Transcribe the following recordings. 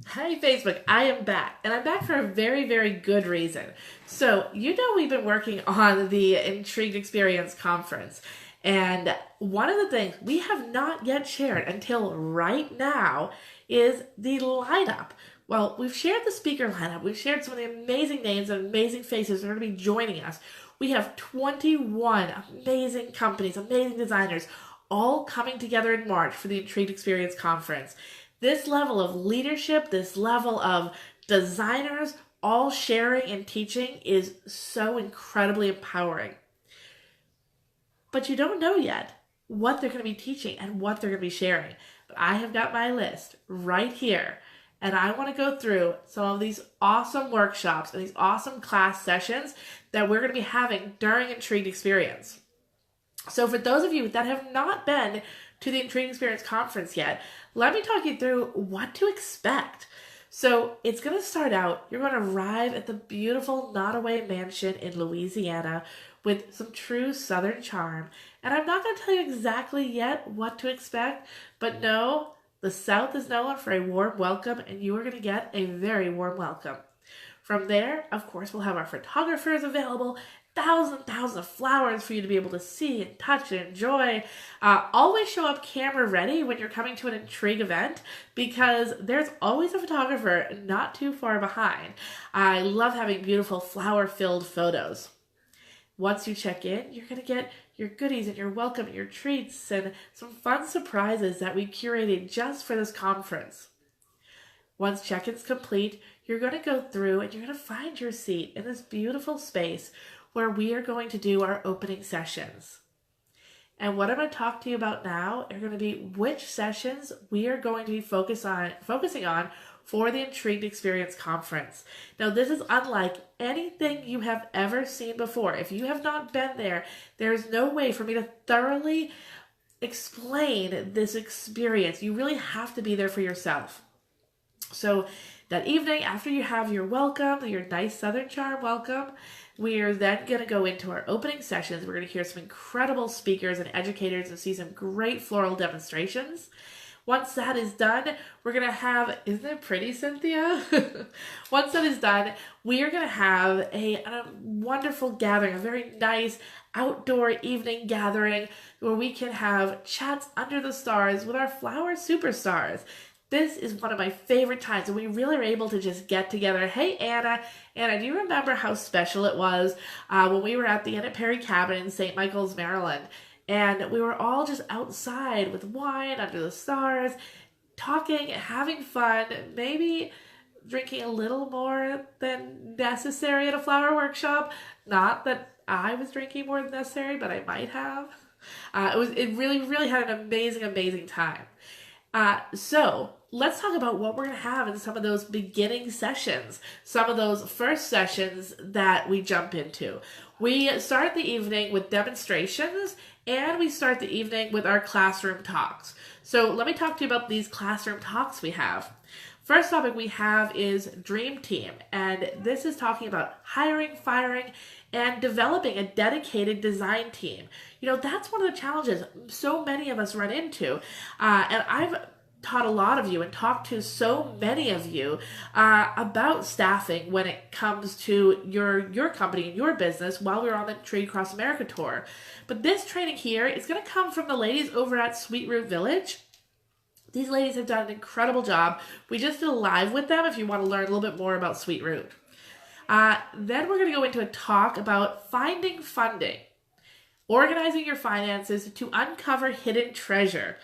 Hi, Facebook. I am back, and I'm back for a very, very good reason. So, we've been working on the Intrigued Experience conference, and one of the things we have not yet shared until right now is the lineup. Well, we've shared the speaker lineup, we've shared some of the amazing names and amazing faces that are going to be joining us. We have 21 amazing companies, amazing designers, all coming together in March for the Intrigued Experience conference. This level of leadership, this level of designers all sharing and teaching is so incredibly empowering. But you don't know yet what they're going to be teaching and what they're going to be sharing. But I have got my list right here. And I want to go through some of these awesome workshops and these awesome class sessions that we're going to be having during Intrigued Experience. So for those of you that have not been to the Intrigued Experience conference yet, let me talk you through what to expect. So it's going to start out, you're going to arrive at the beautiful Nottoway Mansion in Louisiana with some true Southern charm. And I'm not going to tell you exactly yet what to expect, but know the South is known for a warm welcome, and you are going to get a very warm welcome. From there, of course, we'll have our photographers available, thousands of flowers for you to be able to see and touch and enjoy. Always show up camera ready when you're coming to an Intrigue event because there's always a photographer not too far behind. I love having beautiful flower-filled photos. Once you check in, you're going to get your goodies and your welcome and your treats and some fun surprises that we curated just for this conference. Once check-in's complete, you're going to go through and you're going to find your seat in this beautiful space where we are going to do our opening sessions. And what I'm going to talk to you about now are going to be which sessions we are going to be focusing on for the Intrigued Experience conference. Now, this is unlike anything you have ever seen before. If you have not been there, there's no way for me to thoroughly explain this experience. You really have to be there for yourself. So that evening, after you have your welcome, your nice Southern charm welcome, we are then going to go into our opening sessions. We're going to hear some incredible speakers and educators and see some great floral demonstrations. Once that is done, we're going to have, isn't it pretty, Cynthia? Once that is done, we are going to have a wonderful gathering, a very nice outdoor evening gathering where we can have chats under the stars with our flower superstars. This is one of my favorite times, and we really are able to just get together. Hey, Anna, do you remember how special it was when we were at the Inn at Perry Cabin in St. Michael's, Maryland? And we were all just outside with wine under the stars, talking, having fun, maybe drinking a little more than necessary at a flower workshop. Not that I was drinking more than necessary, but I might have. It really had an amazing time. So let's talk about what we're going to have in some of those beginning sessions, some of those first sessions that we jump into. We start the evening with demonstrations, and we start the evening with our classroom talks. So let me talk to you about these classroom talks we have. First topic we have is Dream Team, and this is talking about hiring, firing, and developing a dedicated design team. That's one of the challenges so many of us run into, and I've taught a lot of you and talked to so many of you about staffing when it comes to your company and your business while we were on the Trade Across America tour. But this training here is going to come from the ladies over at Sweet Root Village. These ladies have done an incredible job. We just did a live with them if you want to learn a little bit more about Sweet Root. Then we're going to go into a talk about finding funding, organizing your finances to uncover hidden treasure.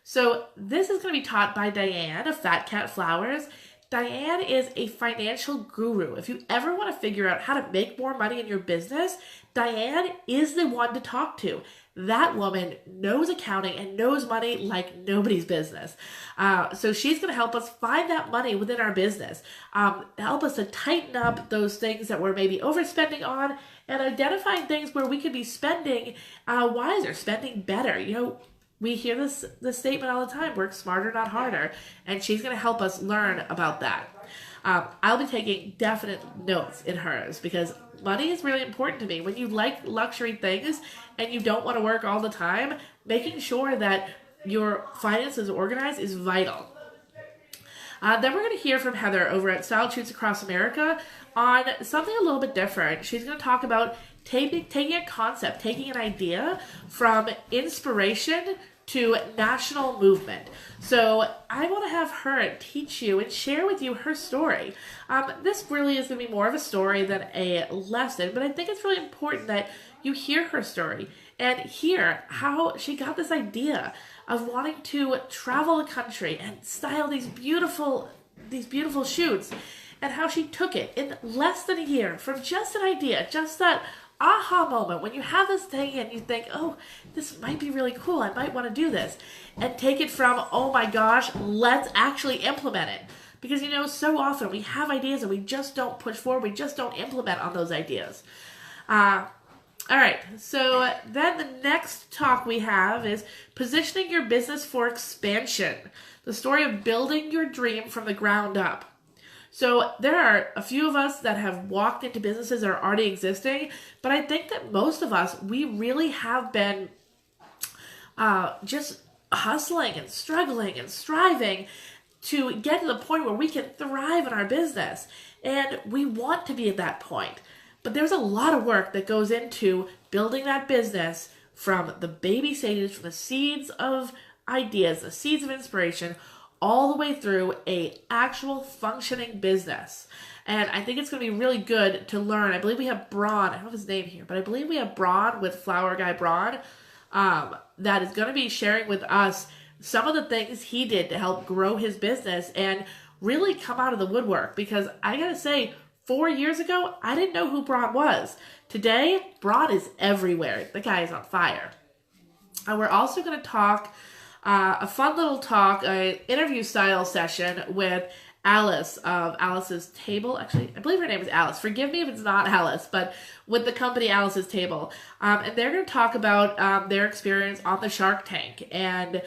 So this is going to be taught by Diane of Fat Cat Flowers. Diane is a financial guru. If you ever want to figure out how to make more money in your business, Diane is the one to talk to. That woman knows accounting and knows money like nobody's business. So she's going to help us find that money within our business, help us to tighten up those things that we're maybe overspending on, and identifying things where we could be spending wiser, spending better. We hear this statement all the time, work smarter, not harder, and she's going to help us learn about that. I'll be taking definite notes in hers because money is really important to me. When you like luxury things and you don't want to work all the time, making sure that your finances are organized is vital. Then we're going to hear from Heather over at Style Shoots Across America on something a little bit different. She's going to talk about taking a concept, taking an idea from inspiration to national movement. So I want to have her teach you and share with you her story. This really is going to be more of a story than a lesson, but I think it's really important that you hear her story and hear how she got this idea of wanting to travel the country and style these beautiful shoots, and how she took it in less than a year from just an idea, just that aha moment when you have this thing and you think, oh, this might be really cool, I might want to do this, and take it from, oh my gosh, let's actually implement it. Because so often we have ideas and we just don't push forward, we just don't implement on those ideas. All right, so then the next talk we have is positioning your business for expansion, the story of building your dream from the ground up. So there are a few of us that have walked into businesses that are already existing, but I think that most of us, we really have been just hustling and struggling and striving to get to the point where we can thrive in our business. And we want to be at that point. But there's a lot of work that goes into building that business from the baby stages, from the seeds of ideas, the seeds of inspiration, all the way through a actual functioning business. And I think it's going to be really good to learn. I believe we have Braun, I don't have his name here, but I believe we have Braun with Flower Guy Braun that is going to be sharing with us some of the things he did to help grow his business and really come out of the woodwork. Because I got to say, 4 years ago, I didn't know who Braun was. Today, Braun is everywhere. The guy is on fire. And we're also going to talk a fun little talk, an interview style session with Alice of Alice's Table. Actually, I believe her name is Alice. Forgive me if it's not Alice, but with the company Alice's Table. And they're going to talk about their experience on the Shark Tank and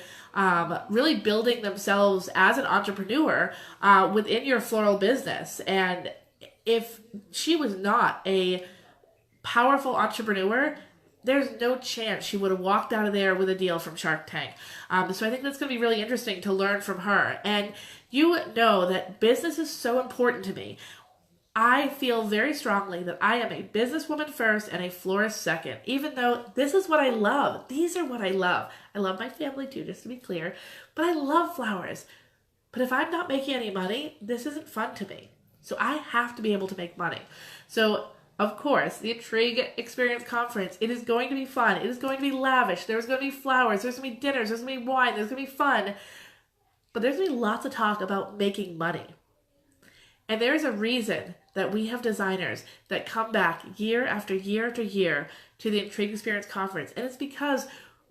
really building themselves as an entrepreneur within your floral business. And if she was not a powerful entrepreneur, there's no chance she would have walked out of there with a deal from Shark Tank. So I think that's going to be really interesting to learn from her. And you know that business is so important to me. I feel very strongly that I am a businesswoman first and a florist second, even though this is what I love. These are what I love. I love my family too, just to be clear, but I love flowers. But if I'm not making any money, this isn't fun to me. So I have to be able to make money. So of course, the Intrigue Experience Conference, it is going to be fun. It is going to be lavish. There's going to be flowers. There's going to be dinners. There's going to be wine. There's going to be fun. But there's going to be lots of talk about making money. And there's a reason that we have designers that come back year after year after year to the Intrigue Experience Conference. And it's because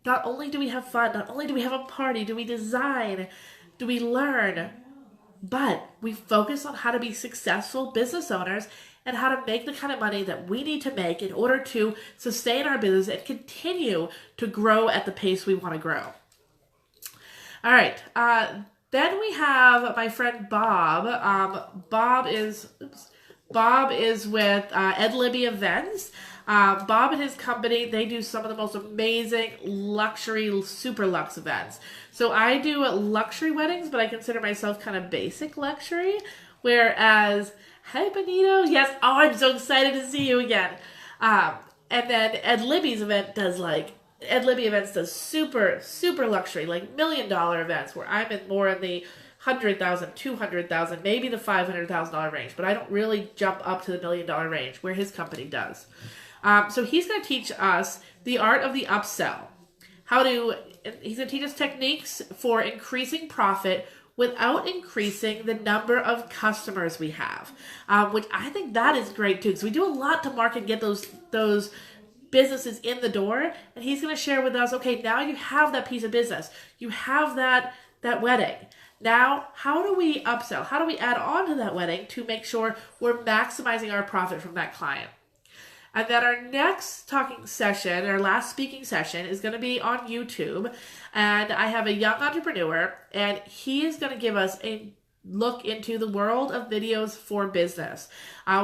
not only do we have fun, not only do we have a party, do we design, do we learn, but we focus on how to be successful business owners and how to make the kind of money that we need to make in order to sustain our business and continue to grow at the pace we want to grow. All right. Then we have my friend Bob. Bob is with Ed Libby Events. Bob and his company, they do some of the most amazing luxury, super luxe events. So I do luxury weddings, but I consider myself kind of basic luxury. Whereas, hi Benito, yes, oh, I'm so excited to see you again. And then Ed Libby's event does Ed Libby Events does super, super luxury, like $1 million events, where I'm more in the $100,000, $200,000, maybe the $500,000 range, but I don't really jump up to the $1 million range, where his company does. So he's going to teach us the art of the upsell. He's going to teach us techniques for increasing profit without increasing the number of customers we have, which I think that is great too, because we do a lot to market and get those businesses in the door, and he's going to share with us, okay, now you have that piece of business, you have that wedding. Now, how do we upsell? How do we add on to that wedding to make sure we're maximizing our profit from that client? And then our next talking session, our last speaking session, is going to be on YouTube. And I have a young entrepreneur, and he is going to give us a look into the world of videos for business.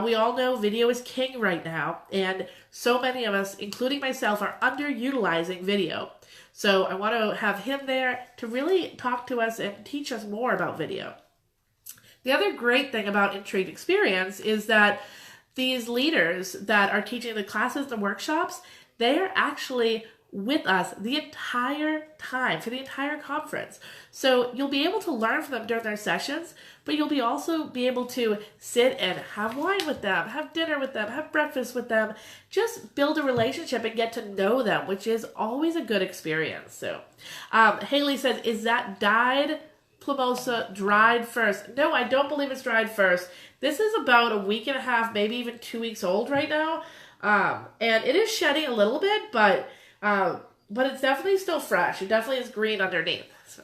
We all know video is king right now, and so many of us, including myself, are underutilizing video. So I want to have him there to really talk to us and teach us more about video. The other great thing about Intrigued Experience is that these leaders that are teaching the classes and workshops, they are actually with us the entire time, for the entire conference. So you'll be able to learn from them during their sessions, but you'll also be able to sit and have wine with them, have dinner with them, have breakfast with them, just build a relationship and get to know them, which is always a good experience. So Haley says, is that dyed Plumosa dried first? No, I don't believe it's dried first. This is about a week and a half, maybe even 2 weeks old right now. And it is shedding a little bit, but it's definitely still fresh. It definitely is green underneath. So.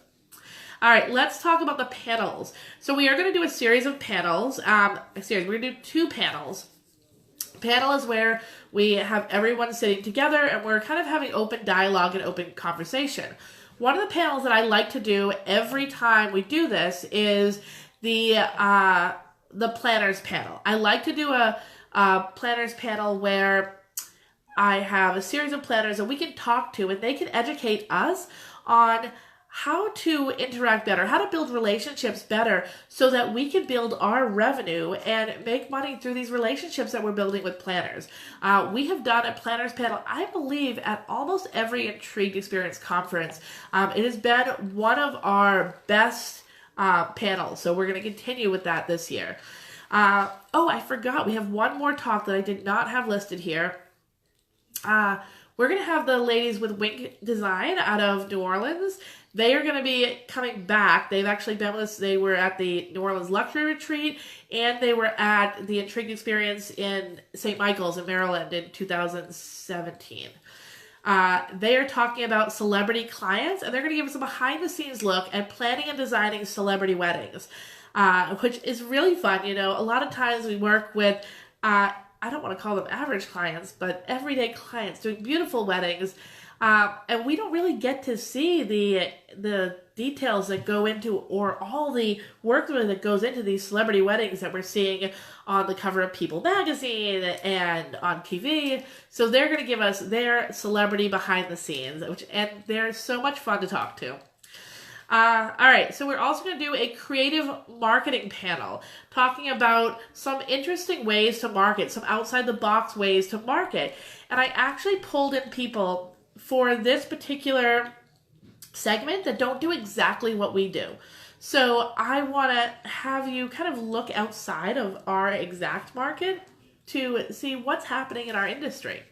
All right, let's talk about the panels. So we are going to do a series of panels. We're going to do 2 panels. Panel is where we have everyone sitting together and we're kind of having open dialogue and open conversation. One of the panels that I like to do every time we do this is the planners panel. I like to do a planners panel where I have a series of planners that we can talk to and they can educate us on how to interact better, how to build relationships better so that we can build our revenue and make money through these relationships that we're building with planners. We have done a planners panel, I believe, at almost every Intrigued Experience conference. It has been one of our best panels, so we're going to continue with that this year. I forgot, we have one more talk that I did not have listed here. We're going to have the ladies with Wink Design out of New Orleans. They are going to be coming back. They've actually been with us. They were at the New Orleans Luxury Retreat, and they were at the Intrigued Experience in St. Michael's in Maryland in 2017. They are talking about celebrity clients, and they're going to give us a behind-the-scenes look at planning and designing celebrity weddings, which is really fun. You know, a lot of times we work with I don't want to call them average clients, but everyday clients doing beautiful weddings. And we don't really get to see the details that go into, or all the work that goes into these celebrity weddings that we're seeing on the cover of People magazine and on TV. So they're going to give us their celebrity behind the scenes, and they're so much fun to talk to. All right, so we're also going to do a creative marketing panel talking about some interesting ways to market, some outside-the-box ways to market. And I actually pulled in people for this particular segment that don't do exactly what we do. So I want to have you kind of look outside of our exact market to see what's happening in our industry.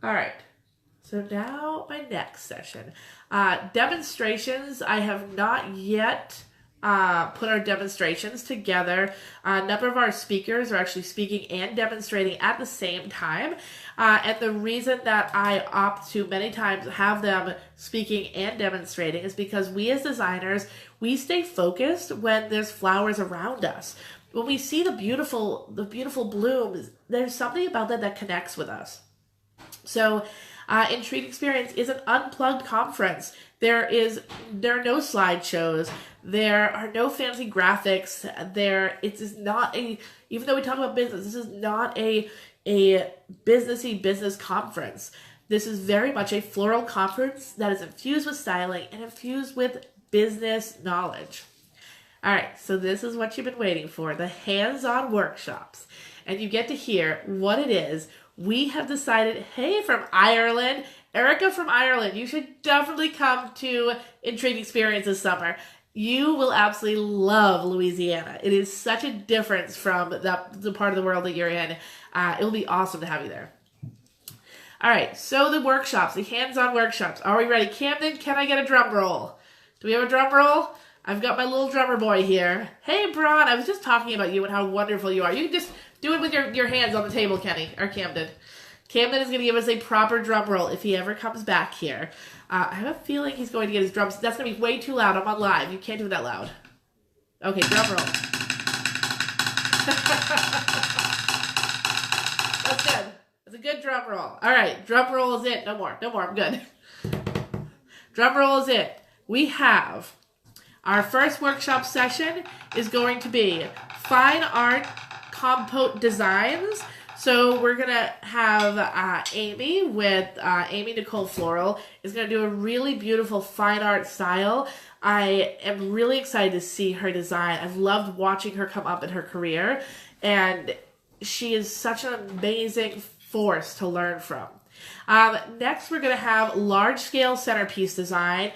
All right. So now my next session. Demonstrations. I have not yet put our demonstrations together. A number of our speakers are actually speaking and demonstrating at the same time. And the reason that I opt to many times have them speaking and demonstrating is because we as designers, we stay focused when there's flowers around us. When we see the beautiful blooms, there's something about that connects with us. So Intrigued Experience is an unplugged conference. There are no slideshows. There are no fancy graphics. It is not even though we talk about business, this is not a businessy business conference. This is very much a floral conference that is infused with styling and infused with business knowledge. All right, so this is what you've been waiting for, the hands-on workshops. And you get to hear what it is. We have decided, hey, from Ireland, Erica from Ireland, you should definitely come to Intrigued Experience this summer. You will absolutely love Louisiana. It is such a difference from the part of the world that you're in. It will be awesome to have you there. All right, so the workshops, the hands-on workshops. Are we ready? Camden, can I get a drum roll? Do we have a drum roll? I've got my little drummer boy here. Hey, Braun, I was just talking about you and how wonderful you are. You can just do it with your hands on the table, Kenny, or Camden. Camden is going to give us a proper drum roll if he ever comes back here. I have a feeling he's going to get his drums. That's going to be way too loud. I'm on live. You can't do it that loud. Okay, drum roll. That's good. That's a good drum roll. All right, drum roll is it. No more. I'm good. Drum roll is it. We have our first workshop session is going to be fine art compote designs. So we're going to have Amy with Amy Nicole Floral is going to do a really beautiful fine art style I am really excited to see her design. I've loved watching her come up in her career, and she is such an amazing force to learn from. Next, we're going to have large-scale centerpiece design,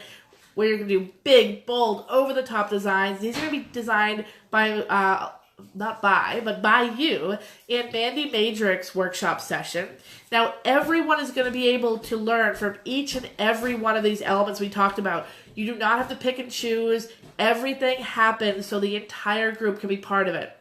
where you're going to do big, bold, over-the-top designs. These are going to be designed by, not by, but by you in Mandy Madrick's workshop session. Now, everyone is going to be able to learn from each and every one of these elements we talked about. You do not have to pick and choose. Everything happens so the entire group can be part of it.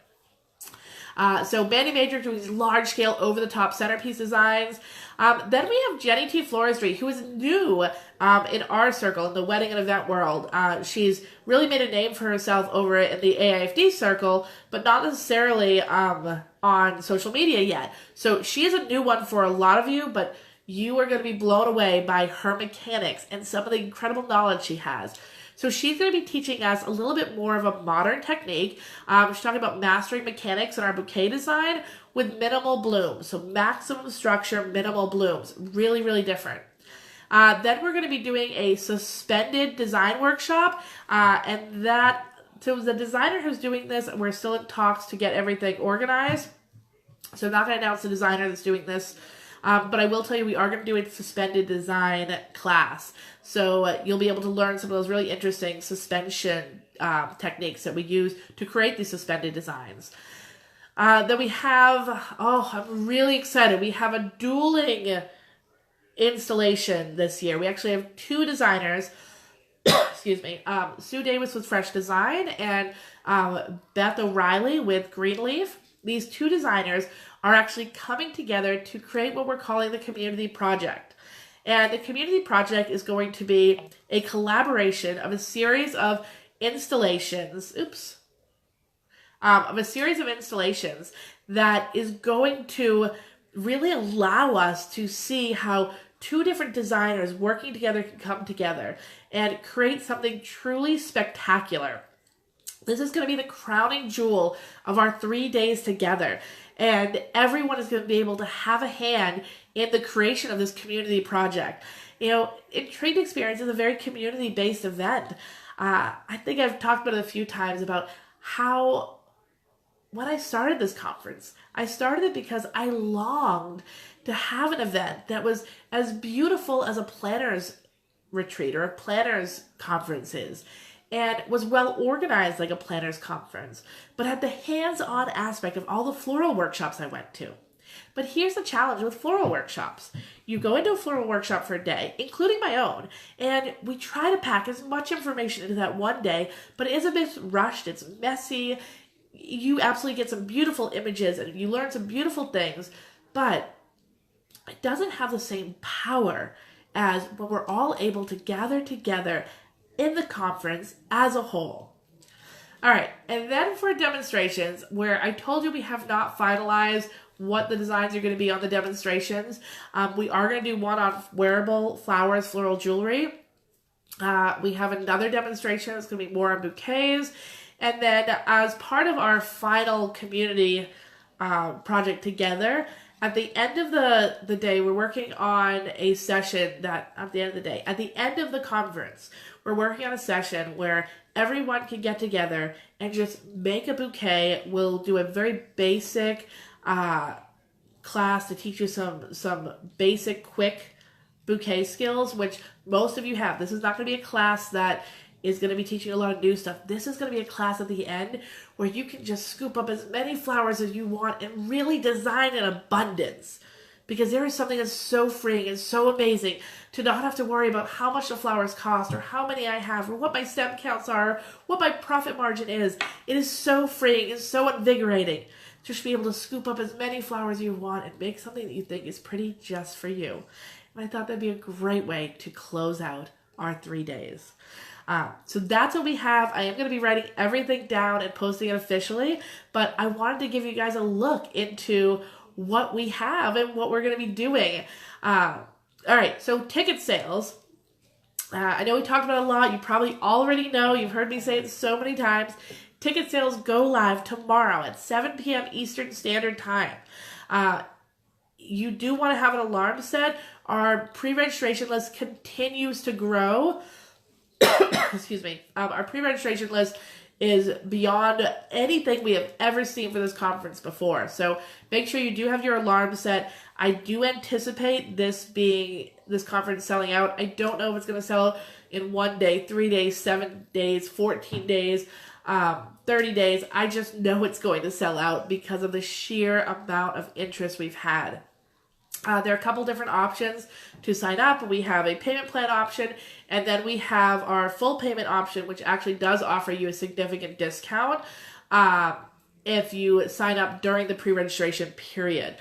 So Mandy Madrick doing these large-scale, over-the-top centerpiece designs. Then we have Jenny T. Floristry, who is new in our circle, in the wedding and event world. She's really made a name for herself over in the AIFD circle, but not necessarily on social media yet. So she is a new one for a lot of you, but you are going to be blown away by her mechanics and some of the incredible knowledge she has. So she's going to be teaching us a little bit more of a modern technique. She's talking about mastering mechanics in our bouquet design with minimal blooms. So maximum structure, minimal blooms. Really, really different. Then we're going to be doing a suspended design workshop. So the designer who's doing this, we're still in talks to get everything organized. So I'm not going to announce the designer that's doing this. But I will tell you, we are going to do a suspended design class. So you'll be able to learn some of those really interesting suspension techniques that we use to create these suspended designs. Then we have, I'm really excited. We have a dueling installation this year. We actually have two designers. Excuse me. Sue Davis with Fresh Design and Beth O'Reilly with Greenleaf. These two designers are actually coming together to create what we're calling the community project. And the community project is going to be a collaboration of a series of installations, that is going to really allow us to see how two different designers working together can come together and create something truly spectacular. This is going to be the crowning jewel of our 3 days together. And everyone is going to be able to have a hand in the creation of this community project. You know, Intrigued Experience is a very community-based event. I think I've talked about it a few times about when I started this conference, I started it because I longed to have an event that was as beautiful as a planner's retreat or a planner's conference is, and was well organized like a planner's conference, but had the hands-on aspect of all the floral workshops I went to. But here's the challenge with floral workshops. You go into a floral workshop for a day, including my own, and we try to pack as much information into that one day, but it is a bit rushed, it's messy. You absolutely get some beautiful images and you learn some beautiful things, but it doesn't have the same power as when we're all able to gather together in the conference as a whole. All right, and then for demonstrations, where I told you we have not finalized what the designs are going to be on the demonstrations. We are going to do one on wearable flowers, floral jewelry. We have another demonstration that's going to be more on bouquets. And then as part of our final community project together, at the end of the day, we're working on a session that, at the end of the conference, we're working on a session where everyone can get together and just make a bouquet. We'll do a very basic class to teach you some basic, quick bouquet skills, which most of you have. This is not going to be a class that is going to be teaching a lot of new stuff. This is going to be a class at the end where you can just scoop up as many flowers as you want and really design in abundance. Because there is something that's so freeing and so amazing to not have to worry about how much the flowers cost or how many I have or what my stem counts are, what my profit margin is. It is so freeing and so invigorating to just be able to scoop up as many flowers as you want and make something that you think is pretty just for you. And I thought that'd be a great way to close out our 3 days. So that's what we have. I am going to be writing everything down and posting it officially, but I wanted to give you guys a look into what we have and what we're going to be doing. All right, so ticket sales. I know we talked about it a lot. You probably already know. You've heard me say it so many times. Ticket sales go live tomorrow at 7 p.m. Eastern Standard Time. You do want to have an alarm set. Our pre-registration list continues to grow. excuse me, our pre-registration list is beyond anything we have ever seen for this conference before. So make sure you do have your alarm set. I do anticipate this conference selling out. I don't know if it's going to sell in 1 day, 3 days, 7 days, 14 days, 30 days. I just know it's going to sell out because of the sheer amount of interest we've had. There are a couple different options to sign up. We have a payment plan option, and then we have our full payment option, which actually does offer you a significant discount if you sign up during the pre-registration period,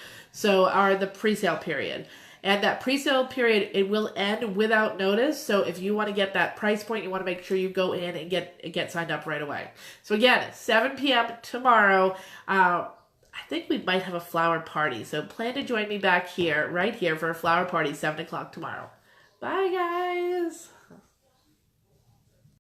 or the pre-sale period. And that pre-sale period, it will end without notice. So if you want to get that price point, you want to make sure you go in and get signed up right away. So again, 7 p.m. tomorrow. I think we might have a flower party. So plan to join me back here, right here, for a flower party, 7 o'clock tomorrow. Bye, guys.